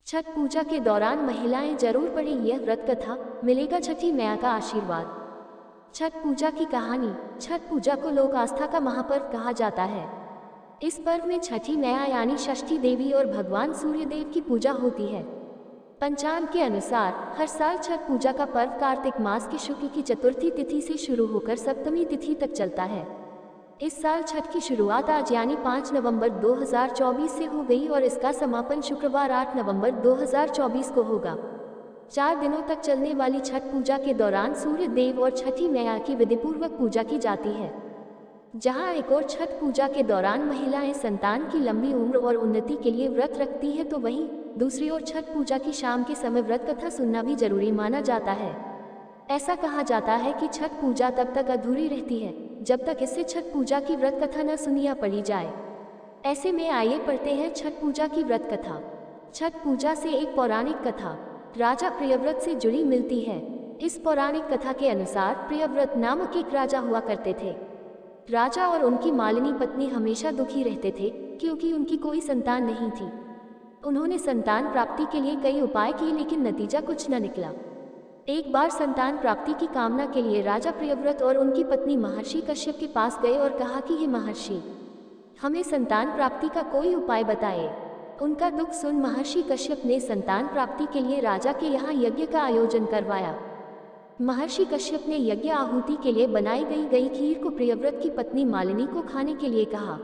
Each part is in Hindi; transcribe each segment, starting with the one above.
छठ पूजा के दौरान महिलाएं जरूर पढ़ें यह व्रत कथा, मिलेगा छठी मैया का आशीर्वाद। छठ पूजा की कहानी। छठ पूजा को लोक आस्था का महापर्व कहा जाता है। इस पर्व में छठी मैया यानी षष्ठी देवी और भगवान सूर्य देव की पूजा होती है। पंचांग के अनुसार हर साल छठ पूजा का पर्व कार्तिक मास की शुक्ल की चतुर्थी तिथि से शुरू होकर सप्तमी तिथि तक चलता है। इस साल छठ की शुरुआत आज यानी 5 नवंबर 2024 से हो गई और इसका समापन शुक्रवार 8 नवंबर 2024 को होगा। 4 दिनों तक चलने वाली छठ पूजा के दौरान सूर्य देव और छठी मैया की विधिपूर्वक पूजा की जाती है। जहां एक और छठ पूजा के दौरान महिलाएं संतान की लंबी उम्र और उन्नति के लिए व्रत रखती है, तो वहीं दूसरी ओर छठ पूजा की शाम के समय व्रत कथा सुनना भी जरूरी माना जाता है। ऐसा कहा जाता है कि छठ पूजा तब तक अधूरी रहती है जब तक इससे छठ पूजा की व्रत कथा न सुनी या पढ़ी जाए। ऐसे में आइए पढ़ते हैं छठ पूजा की व्रत कथा। छठ पूजा से एक पौराणिक कथा राजा प्रियव्रत से जुड़ी मिलती है। इस पौराणिक कथा के अनुसार प्रियव्रत नामक एक राजा हुआ करते थे। राजा और उनकी मालिनी पत्नी हमेशा दुखी रहते थे क्योंकि उनकी कोई संतान नहीं थी। उन्होंने संतान प्राप्ति के लिए कई उपाय किए लेकिन नतीजा कुछ न निकला। एक बार संतान प्राप्ति की कामना के लिए राजा प्रियव्रत और उनकी पत्नी महर्षि कश्यप के पास गए और कहा कि हे महर्षि, हमें संतान प्राप्ति का कोई उपाय बताएं। उनका दुख सुन महर्षि कश्यप ने संतान प्राप्ति के लिए राजा के यहाँ यज्ञ का आयोजन करवाया। महर्षि कश्यप ने यज्ञ आहुति के लिए बनाई गई खीर को प्रियव्रत की पत्नी मालिनी को खाने के लिए कहा।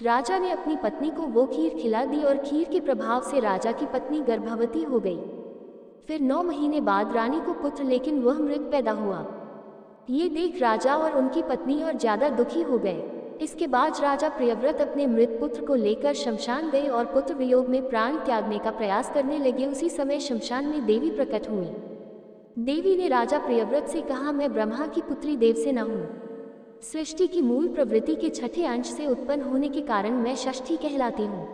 राजा ने अपनी पत्नी को वो खीर खिला दी और खीर के प्रभाव से राजा की पत्नी गर्भवती हो गई। फिर 9 महीने बाद रानी को पुत्र लेकिन वह मृत पैदा हुआ। ये देख राजा और उनकी पत्नी और ज्यादा दुखी हो गए। इसके बाद राजा प्रियव्रत अपने मृत पुत्र को लेकर शमशान गए और पुत्र वियोग में प्राण त्यागने का प्रयास करने लगे। उसी समय शमशान में देवी प्रकट हुई। देवी ने राजा प्रियव्रत से कहा, मैं ब्रह्मा की पुत्री देव से न हूँ। सृष्टि की मूल प्रवृत्ति के छठे अंश से उत्पन्न होने के कारण मैं षष्ठी कहलाती हूँ।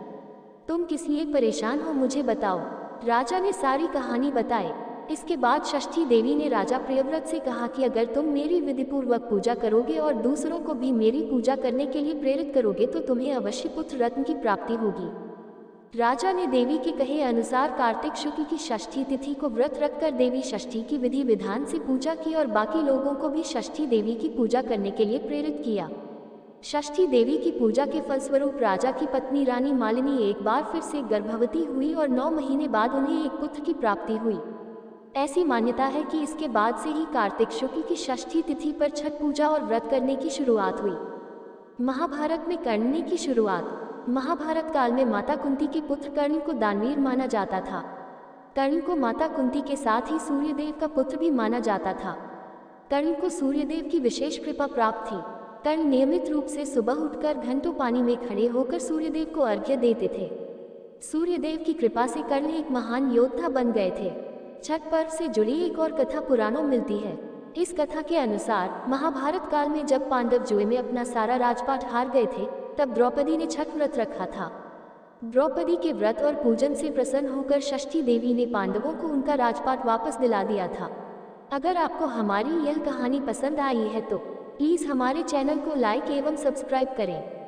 तुम किस लिए परेशान हो, मुझे बताओ। राजा ने सारी कहानी बताई। इसके बाद षष्ठी देवी ने राजा प्रियव्रत से कहा कि अगर तुम मेरी विधिपूर्वक पूजा करोगे और दूसरों को भी मेरी पूजा करने के लिए प्रेरित करोगे तो तुम्हें अवश्य पुत्र रत्न की प्राप्ति होगी। राजा ने देवी के कहे अनुसार कार्तिक शुक्ल की षष्ठी तिथि को व्रत रखकर देवी षष्ठी की विधि विधान से पूजा की और बाकी लोगों को भी षष्ठी देवी की पूजा करने के लिए प्रेरित किया। षष्ठी देवी की पूजा के फलस्वरूप राजा की पत्नी रानी मालिनी एक बार फिर से गर्भवती हुई और 9 महीने बाद उन्हें एक पुत्र की प्राप्ति हुई। ऐसी मान्यता है कि इसके बाद से ही कार्तिक शुक्ल की षष्ठी तिथि पर छठ पूजा और व्रत करने की शुरुआत हुई। महाभारत में कर्ण की शुरुआत। महाभारत काल में माता कुंती के पुत्र कर्ण को दानवीर माना जाता था। कर्ण को माता कुंती के साथ ही सूर्यदेव का पुत्र भी माना जाता था। कर्ण को सूर्यदेव की विशेष कृपा प्राप्त थी। कर्ण नियमित रूप से सुबह उठकर घंटों पानी में खड़े होकर सूर्यदेव को अर्घ्य देते थे। सूर्यदेव की कृपा से कर्ण एक महान योद्धा बन गए थे। छठ पर्व से जुड़ी एक और कथा पुराणों मिलती है। इस कथा के अनुसार महाभारत काल में जब पांडव जुए में अपना सारा राजपाट हार गए थे, तब द्रौपदी ने छठ व्रत रखा था। द्रौपदी के व्रत और पूजन से प्रसन्न होकर षष्ठी देवी ने पांडवों को उनका राजपाट वापस दिला दिया था। अगर आपको हमारी यह कहानी पसंद आई है तो प्लीज़ हमारे चैनल को लाइक एवं सब्सक्राइब करें।